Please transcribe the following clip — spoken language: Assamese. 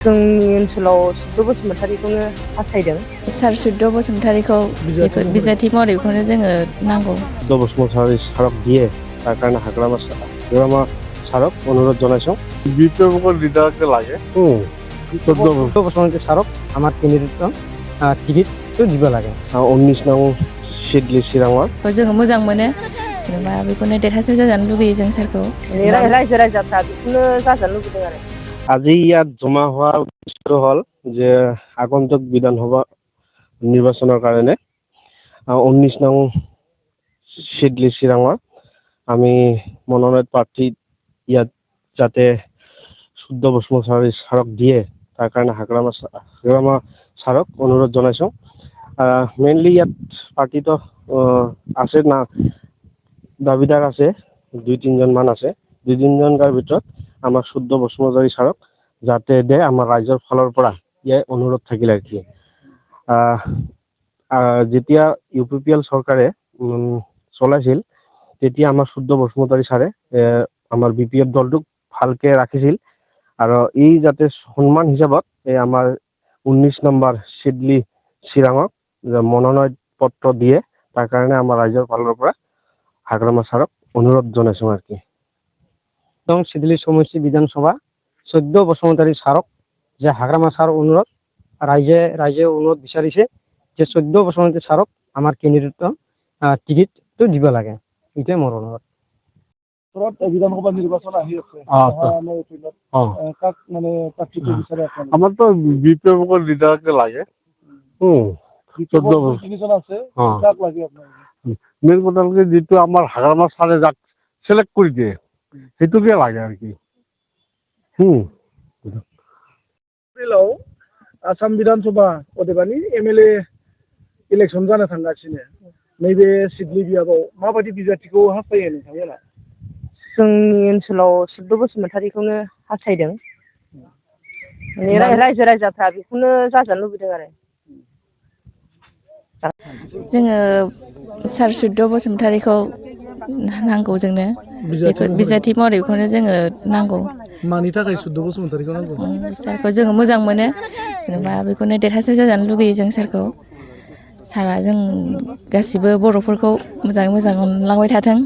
जोंनि ओनसोलाव सुद्द बसुमतारीखौनो हास्थायदों। सार सुद्द बसुमतारीखौ बिजाथि महरै बेखौनो जोङो नांगौ। सुद्द बसुमतारी স্মারক দিয়ে তার কারণে হাগ্রামা স্মারক অনুরোধ জানাইছো। বিপ্লবীর লিডারকে লাগে সুদ্দ বসুমতাৰী স্মারক আমার টিকিটটো দিব লাগে। 19 নং सिडली चिराङाव जोङो मोजां मोनो जेनेबा बेखौनो देरहासार जाजानो लुगैयो जों सारखौ। रायजो राजाफ्रा बेखौनो जाजानो लुगैदों आरो। আজি ইয়াত জমা হোৱাৰ উদ্দেশ্য হ'ল যে আগন্তুক বিধানসভা নিৰ্বাচনৰ কাৰণে 19 নং সিডলি চিৰাঙৰ আমি মনোনয়ন প্ৰাৰ্থী ইয়াত যাতে শুদ্ধ বসুমতাৰী স্মাৰক দিয়ে তাৰ কাৰণে হাগ্ৰামা স্মাৰক অনুৰোধ জনাইছো। মেইনলি ইয়াত পাৰ্টিটো আছে না দাবিদাৰ আছে 2-3জন মান আছে। 2-3জনৰ ভিতৰত আমাৰ শুদ্ধ বসুমতাৰী স্মাৰক যাতে দে আমাৰ ৰাইজৰ ফালৰ পৰা ইয়াৰ অনুৰোধ থাকিলে কি যেতিয়া UPPL চৰকাৰে চলাইছিল তেতিয়া আমাৰ শুদ্ধ বসুমতাৰী ছাৰে আমাৰ BPF দলটোক ভালকে ৰাখিছিল আৰু এই যাতে সন্মান হিচাপত আমাৰ 19 নম্বৰ সিডলি চিৰাঙক মনোনয়ন পত্ৰ দিয়ে তাৰ কাৰণে আমাৰ ৰাইজৰ ফালৰ পৰা হাগ্ৰামা ছাৰক অনুৰোধ জনাইছো আৰু কি। সিডলি সমষ্টি বিধানসভা সুদ্দ বসুমতাৰী স্মাৰক যে হাগ্ৰামা স্মাৰ অনুৰোধ ৰাইজে অনুৰোধ বিচাৰিছে যে সুদ্দ বসুমতাৰী স্মাৰক আমাৰ ক্যান্ডিডেট টিকিটটো দিব লাগে। এটাই মোৰ অনুৰোধ। বিধানসভা নির্বাচন আহি আছে কাক মানে প্রার্থীকে বিচারে আপনারা? আমার তো বিপ্লবীর লিডারকে লাগে। তিনিজন আছে কাক লাগে আপনার? মেন কথা হল যেটো আমার হাগ্রামা ছারে যাক সিলেক্ট করে দিয়ে সেটুকে লাগে আর কি। आसाम विधानसभा अदेबानि MLA इलेक्शन जानो थांगासिनो नैबे सिडली बियाबाव माबायदि बिजाथिखौ हास्थायो नोंथांमोना? जोंनि ओनसोलाव सुद्द बसुमतारीखौनो हास्थायदों। रायजो राजाफ्रा बेखौनो जाजानो लुगैदों आरो। जोङो सार सुद्द बसुमतारीखौ नांगौ जोंनो बिजाथि महरै बेखौनो जोङो नांगौ। मानि थाखाय सुद्द बसुमतारीखौ नांगौ? सारखौ जोङो मोजां मोनो जेनेबा बेखौनो देरहासार जाजानो लुगैयो जों सारखौ। सारा जों गासिबो बर'फोरखौ मोजाङै मोजां अनलांबाय थाथों।